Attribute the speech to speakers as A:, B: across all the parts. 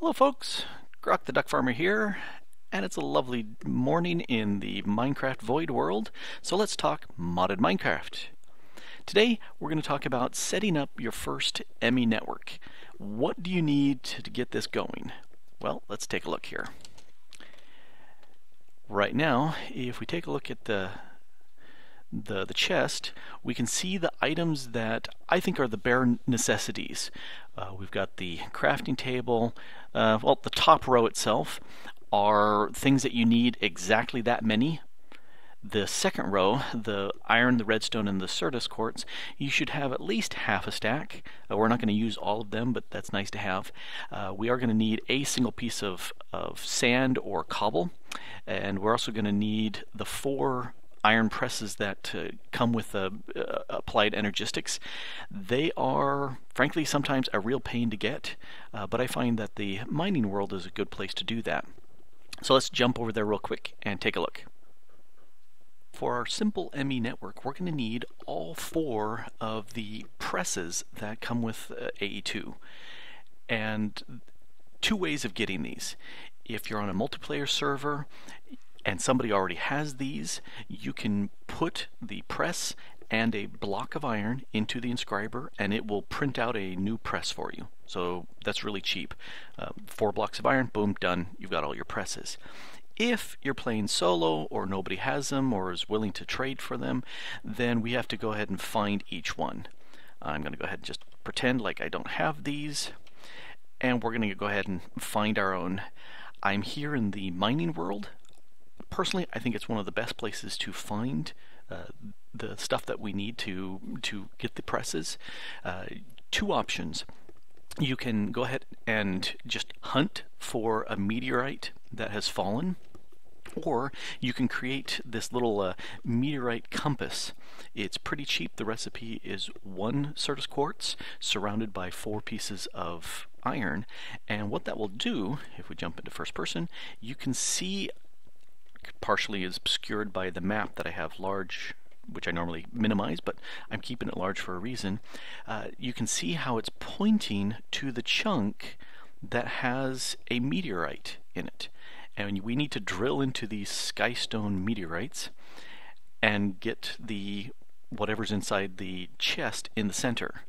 A: Hello folks, Grok the Duck Farmer here, and it's a lovely morning in the Minecraft Void world, so let's talk modded Minecraft. Today we're going to talk about setting up your first ME network. What do you need to get this going? Well, let's take a look here. Right now, if we take a look at the chest, we can see the items that I think are the bare necessities. We've got the crafting table. Well, the top row itself are things that you need exactly that many. The second row, the iron, the redstone, and the certus quartz, you should have at least half a stack. We're not going to use all of them, but that's nice to have. We are going to need a single piece of sand or cobble, and we're also going to need the 4 iron presses that come with Applied Energistics. They are, frankly, sometimes a real pain to get, but I find that the mining world is a good place to do that. So let's jump over there real quick and take a look. For our simple ME network, we're going to need all 4 of the presses that come with AE2. And 2 ways of getting these. If you're on a multiplayer server and somebody already has these, you can put the press and a block of iron into the inscriber and it will print out a new press for you. So that's really cheap. 4 blocks of iron, boom, done. You've got all your presses. If you're playing solo or nobody has them or is willing to trade for them, then we have to go ahead and find each one. I'm going to go ahead and just pretend like I don't have these, and we're going to go ahead and find our own. I'm here in the mining world. Personally, I think it's one of the best places to find the stuff that we need to get the presses. 2 options. You can go ahead and just hunt for a meteorite that has fallen, or you can create this little meteorite compass. It's pretty cheap. The recipe is 1 certus quartz surrounded by 4 pieces of iron, and what that will do, if we jump into first person, you can see, partially is obscured by the map that I have large, which I normally minimize, but I'm keeping it large for a reason. You can see how it's pointing to the chunk that has a meteorite in it. And we need to drill into these skystone meteorites and get the whatever's inside the chest in the center.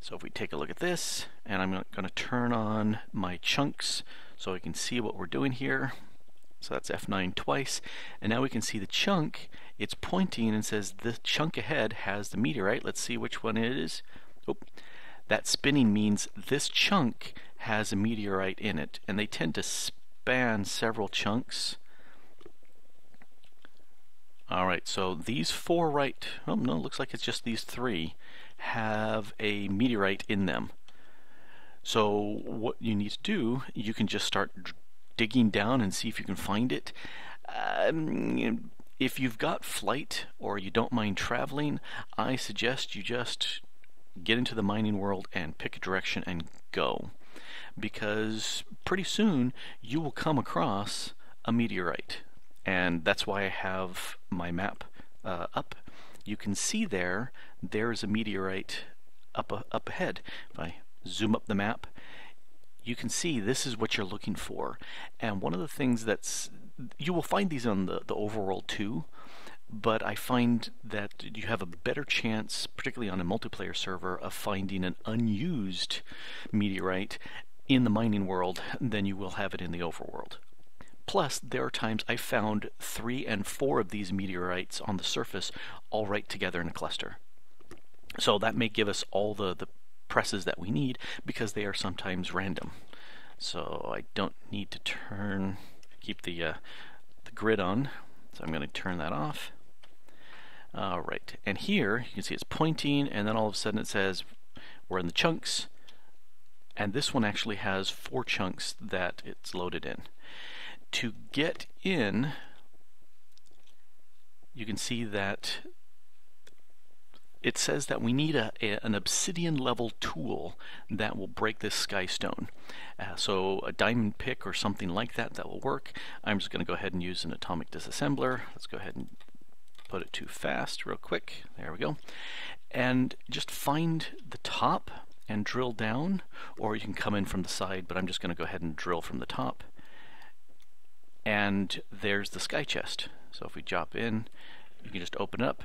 A: So if we take a look at this, and I'm going to turn on my chunks so I can see what we're doing here. So that's F9 twice, and now we can see the chunk. It's pointing and says the chunk ahead has the meteorite. Let's see which one it is. Oh, that spinning means this chunk has a meteorite in it, and they tend to span several chunks. Alright, so these 4 oh no, looks like it's just these 3 have a meteorite in them. So what you need to do, you can just start digging down and see if you can find it. If you've got flight or you don't mind traveling, I suggest you just get into the mining world and pick a direction and go, because pretty soon you will come across a meteorite, and that's why I have my map up. You can see there's a meteorite up ahead. If I zoom up the map, you can see this is what you're looking for. And one of the things you will find these on the overworld too, but I find that you have a better chance, particularly on a multiplayer server, of finding an unused meteorite in the mining world than you will have it in the overworld. Plus, there are times I found 3 and 4 of these meteorites on the surface all right together in a cluster. So that may give us all the presses that we need, because they are sometimes random. So I don't need to keep the grid on, so I'm going to turn that off. Alright, and here you can see it's pointing, and then all of a sudden it says we're in the chunks, and this one actually has 4 chunks that it's loaded in. To get in, you can see that it says that we need an obsidian level tool that will break this skystone. So a diamond pick or something like that will work. I'm just going to go ahead and use an atomic disassembler. Let's go ahead and put it too fast real quick. There we go. And just find the top and drill down, or you can come in from the side, but I'm just going to go ahead and drill from the top. And there's the sky chest. So if we drop in, you can just open up.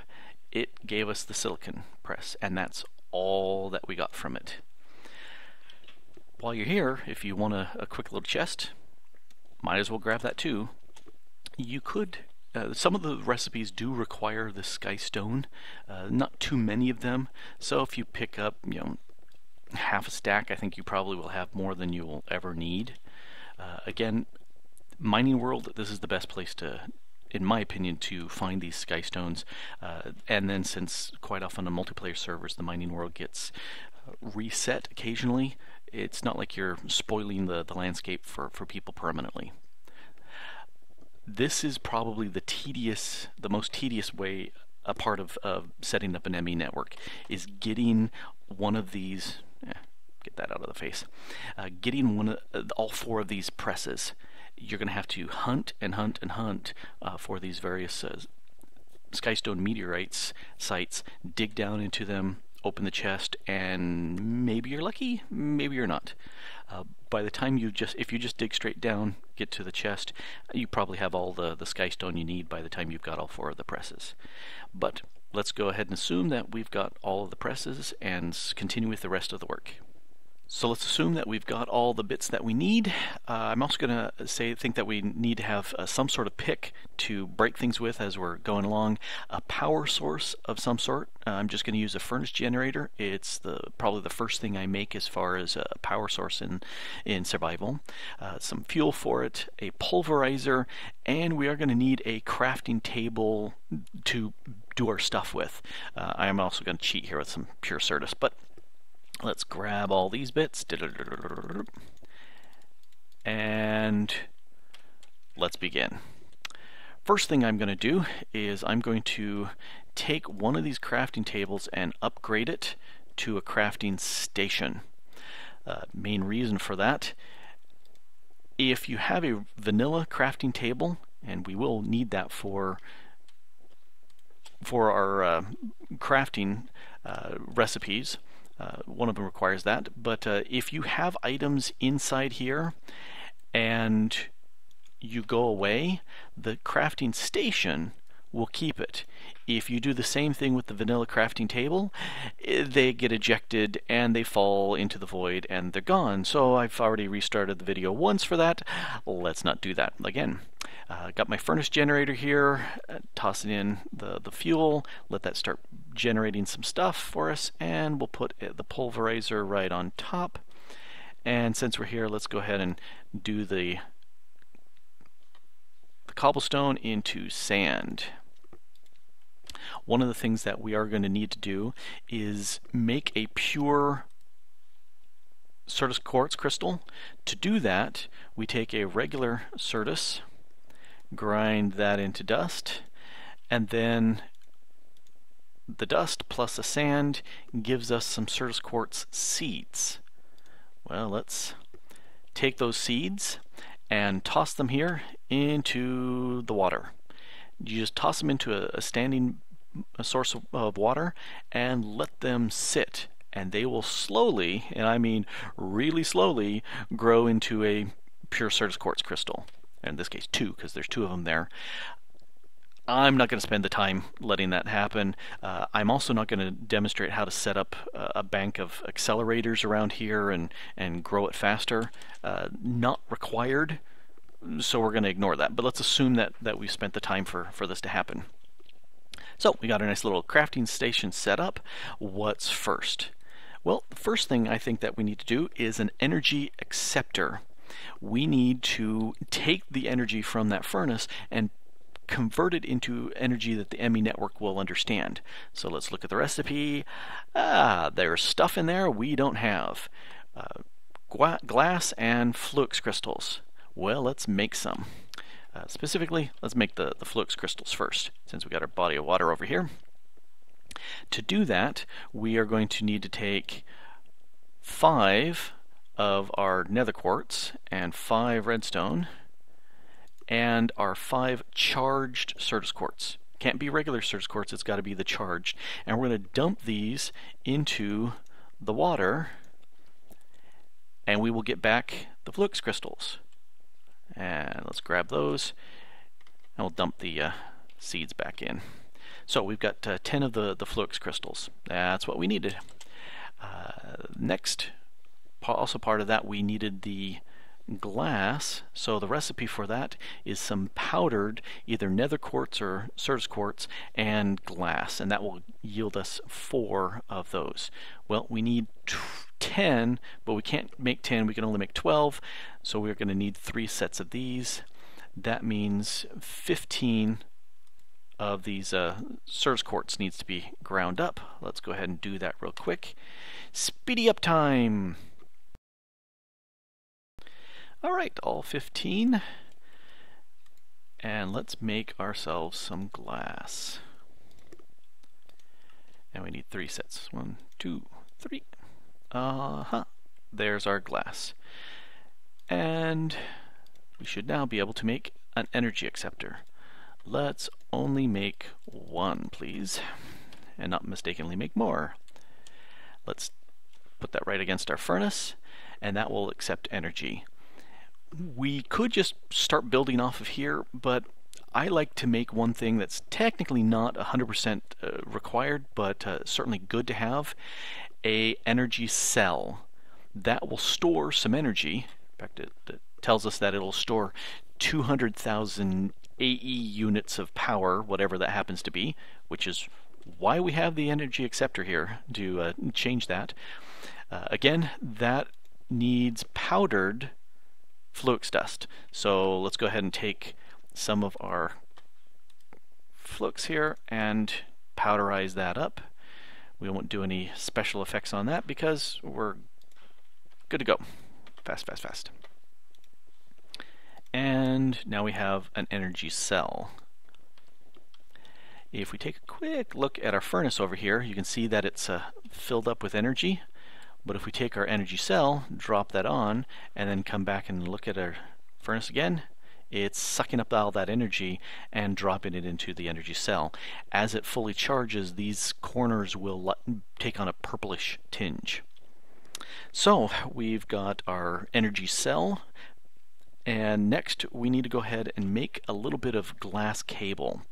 A: It gave us the silicon press, and that's all that we got from it. While you're here, if you want a quick little chest, might as well grab that too. You could, some of the recipes do require the sky stone, not too many of them, so if you pick up, half a stack, I think you probably will have more than you will ever need. Again, Mining World, this is the best place to, in my opinion, to find these sky stones, and then since quite often on multiplayer servers the Mining World gets reset occasionally, it's not like you're spoiling the landscape for people permanently. This is probably the most tedious way, a part of setting up an ME network, is getting one of these, get that out of the face, getting all four of these presses. You're going to have to hunt and hunt and hunt for these various skystone meteorites sites, dig down into them, open the chest, and maybe you're lucky, maybe you're not. By the time if you just dig straight down, get to the chest, you probably have all the skystone you need by the time you've got all four of the presses. But let's go ahead and assume that we've got all of the presses and continue with the rest of the work. So let's assume that we've got all the bits that we need. I'm also going to think that we need to have some sort of pick to break things with as we're going along. A power source of some sort. I'm just going to use a furnace generator. It's probably the first thing I make as far as a power source in survival. Some fuel for it, a pulverizer, and we are going to need a crafting table to do our stuff with. I am also going to cheat here with some pure certus, but let's grab all these bits, and let's begin. First thing I'm going to do is I'm going to take one of these crafting tables and upgrade it to a crafting station. Main reason for that, if you have a vanilla crafting table, and we will need that for our crafting recipes, one of them requires that, but if you have items inside here and you go away, the crafting station will keep it. If you do the same thing with the vanilla crafting table, they get ejected and they fall into the void and they're gone. So I've already restarted the video once for that. Let's not do that again. Got my furnace generator here, tossing in the fuel, let that start generating some stuff for us, and we'll put the pulverizer right on top. And since we're here, let's go ahead and do the cobblestone into sand. One of the things that we are going to need to do is make a pure certus quartz crystal. To do that, we take a regular certus, grind that into dust, and then the dust plus the sand gives us some certus quartz seeds. Well, let's take those seeds and toss them here into the water. You just toss them into a standing source of water and let them sit, and they will slowly, and I mean really slowly, grow into a pure certus quartz crystal. In this case 2, because there's 2 of them there. I'm not going to spend the time letting that happen. I'm also not going to demonstrate how to set up a bank of accelerators around here and grow it faster. Not required, so we're going to ignore that. But let's assume that we've spent the time for this to happen. So we got a nice little crafting station set up. What's first? Well, the first thing I think that we need to do is an energy acceptor. We need to take the energy from that furnace and convert it into energy that the ME network will understand. So let's look at the recipe. There's stuff in there we don't have. Glass and flux crystals. Well, let's make some. Specifically, let's make the flux crystals first, since we got our body of water over here. To do that, we are going to need to take 5 of our nether quartz and 5 redstone and our 5 charged certus quartz. Can't be regular certus quartz, it's got to be the charged. And we're going to dump these into the water and we will get back the flux crystals. And let's grab those, and we'll dump the seeds back in. So we've got 10 of the flux crystals. That's what we needed. Next, also part of that, we needed the glass. So the recipe for that is some powdered either nether quartz or certus quartz and glass, and that will yield us 4 of those. Well, we need 10, but we can't make 10, we can only make 12, so we're going to need 3 sets of these. That means 15 of these certus quartz needs to be ground up. Let's go ahead and do that real quick. Speedy up time! Alright, all 15. And let's make ourselves some glass. And we need 3 sets. 1, 2, 3. There's our glass. And we should now be able to make an energy acceptor. Let's only make 1, please, and not mistakenly make more. Let's put that right against our furnace, and that will accept energy. We could just start building off of here, but I like to make one thing that's technically not 100% required, but certainly good to have: a energy cell. That will store some energy. In fact, it tells us that it'll store 200,000 AE units of power, whatever that happens to be, which is why we have the energy acceptor here, to change that. Again, that needs powdered flux dust. So let's go ahead and take some of our flux here and powderize that up. We won't do any special effects on that because we're good to go. Fast, fast, fast. And now we have an energy cell. If we take a quick look at our furnace over here, you can see that it's filled up with energy. But if we take our energy cell, drop that on, and then come back and look at our furnace again, it's sucking up all that energy and dropping it into the energy cell. As it fully charges, these corners will take on a purplish tinge. So we've got our energy cell, and next we need to go ahead and make a little bit of glass cable.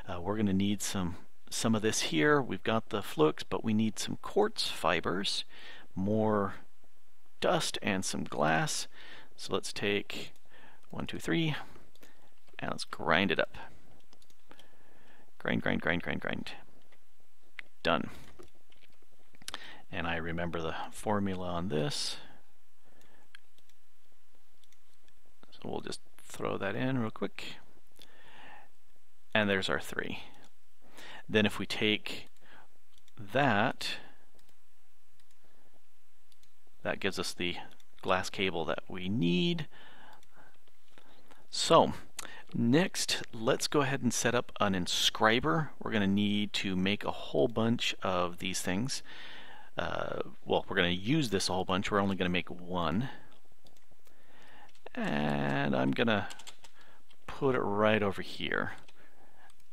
A: We're going to need some of this here. We've got the flux, but we need some quartz fibers, more dust, and some glass. So let's take 1, 2, 3, and let's grind it up. Grind, grind, grind, grind, grind. Done. And I remember the formula on this, so we'll just throw that in real quick. And there's our 3. Then if we take that gives us the glass cable that we need. So next, let's go ahead and set up an inscriber. We're going to need to make a whole bunch of these things. Well, we're going to use this a whole bunch. We're only going to make 1. And I'm going to put it right over here.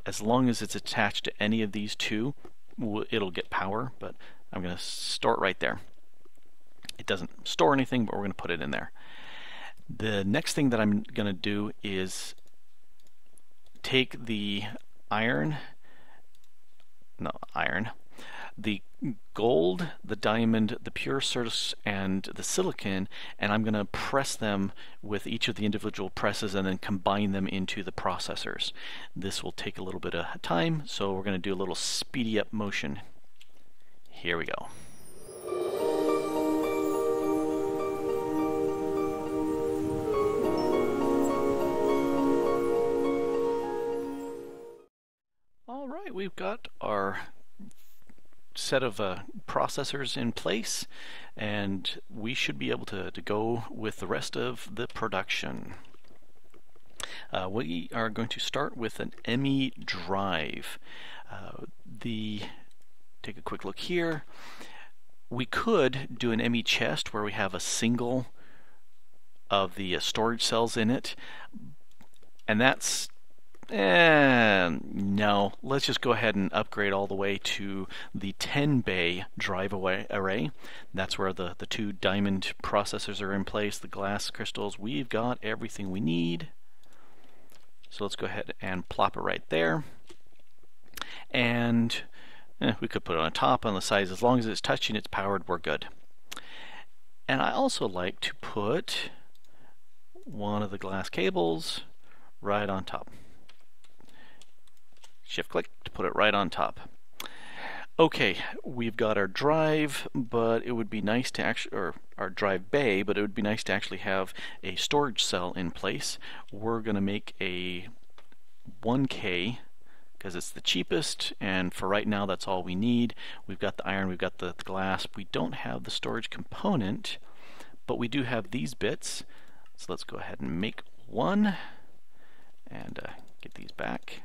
A: As long as it's attached to any of these 2, it'll get power, but I'm going to store it right there. It doesn't store anything, but we're going to put it in there. The next thing that I'm going to do is take the the gold, the diamond, the pure certus, and the silicon, and I'm going to press them with each of the individual presses and then combine them into the processors. This will take a little bit of time, so we're going to do a little speedy up motion. Here we go. Alright, we've got our set of processors in place, and we should be able to go with the rest of the production. We are going to start with an ME drive. Take a quick look here. We could do an ME chest where we have a single of the storage cells in it, and that's No, let's just go ahead and upgrade all the way to the 10 bay drive array. That's where the two diamond processors are in place, the glass crystals. We've got everything we need. So let's go ahead and plop it right there. And we could put it on top, on the sides. As long as it's touching, it's powered, we're good. And I also like to put one of the glass cables right on top. Shift click to put it right on top. Okay, we've got our drive, but it would be nice to actually, or our drive bay, but it would be nice to actually have a storage cell in place. We're going to make a 1K because it's the cheapest, and for right now that's all we need. We've got the iron, we've got the glass. We don't have the storage component, but we do have these bits. So let's go ahead and make one and get these back.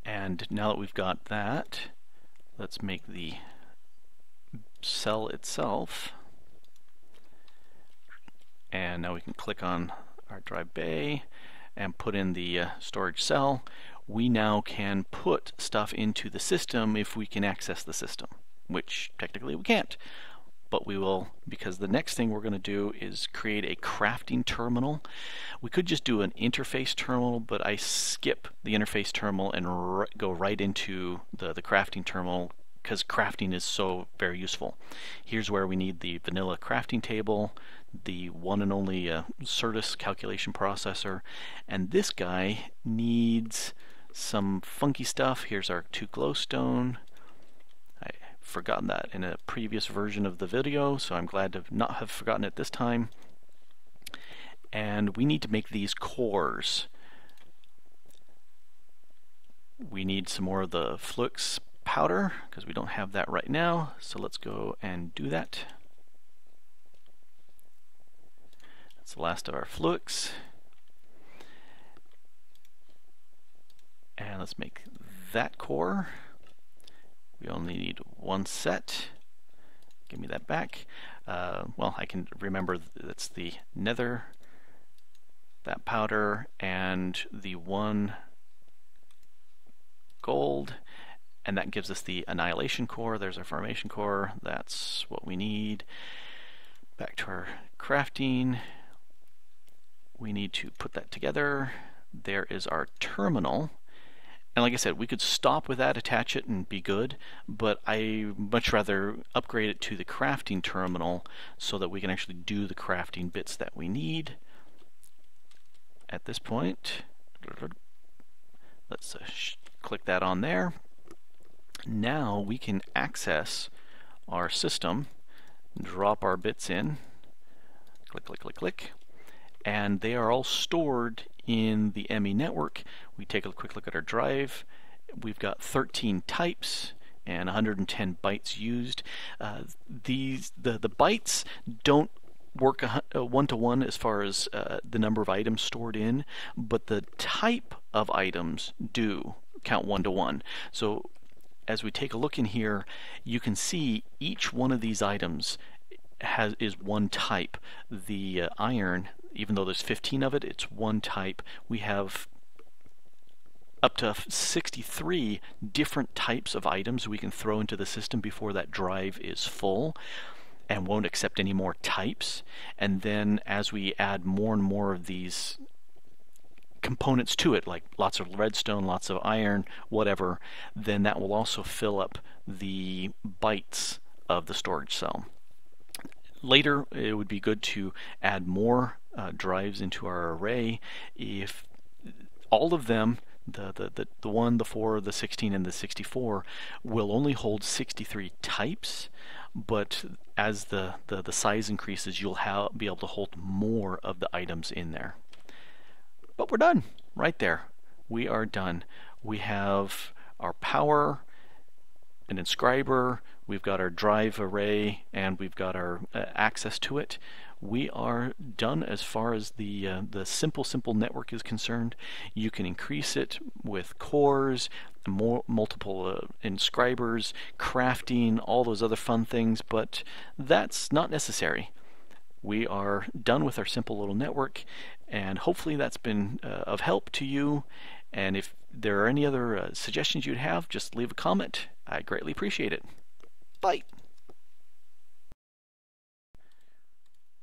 A: And now that we've got that, let's make the cell itself. And now we can click on our drive bay and put in the storage cell. We now can put stuff into the system if we can access the system, which technically we can't. But we will, because the next thing we're going to do is create a crafting terminal. We could just do an interface terminal, but I skip the interface terminal and go right into the crafting terminal because crafting is so very useful. Here's where we need the vanilla crafting table, the one and only certus calculation processor, and this guy needs some funky stuff. Here's our 2 glowstone. Forgotten that in a previous version of the video, so I'm glad to not have forgotten it this time. And we need to make these cores. We need some more of the flux powder because we don't have that right now, so let's go and do that. That's the last of our flux. And let's make that core. We only need one set. Give me that back. Well, I can remember that's the nether, that powder, and the 1 gold, and that gives us the annihilation core. There's our formation core. That's what we need. Back to our crafting. We need to put that together. There is our terminal. And like I said, we could stop with that, attach it, and be good, but I much rather upgrade it to the crafting terminal so that we can actually do the crafting bits that we need. At this point, let's click that on there. Now we can access our system, drop our bits in, click, click, click, click, and they are all stored in the ME network. We take a quick look at our drive. We've got 13 types and 110 bytes used. The bytes don't work one-to-one as far as the number of items stored in, but the type of items do count one-to-one. So as we take a look in here, you can see each one of these items is one type. The iron, even though there's 15 of it, it's one type. We have up to 63 different types of items we can throw into the system before that drive is full and won't accept any more types. And then as we add more and more of these components to it, like lots of redstone, lots of iron, whatever, then that will also fill up the bytes of the storage cell. Later, it would be good to add more drives into our array. If all of them, the 1, the 4, the 16, and the 64, will only hold 63 types, but as the size increases, you'll be able to hold more of the items in there. But we're done. Right there. We are done. We have our power, an inscriber, we've got our drive array, and we've got our access to it. We are done as far as the simple network is concerned. You can increase it with cores, multiple inscribers, crafting, all those other fun things, but that's not necessary. we are done with our simple little network, and hopefully that's been of help to you. And if there are any other suggestions you'd have, just leave a comment. I greatly appreciate it. Bye.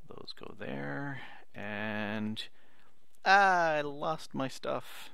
A: Those go there, and I lost my stuff.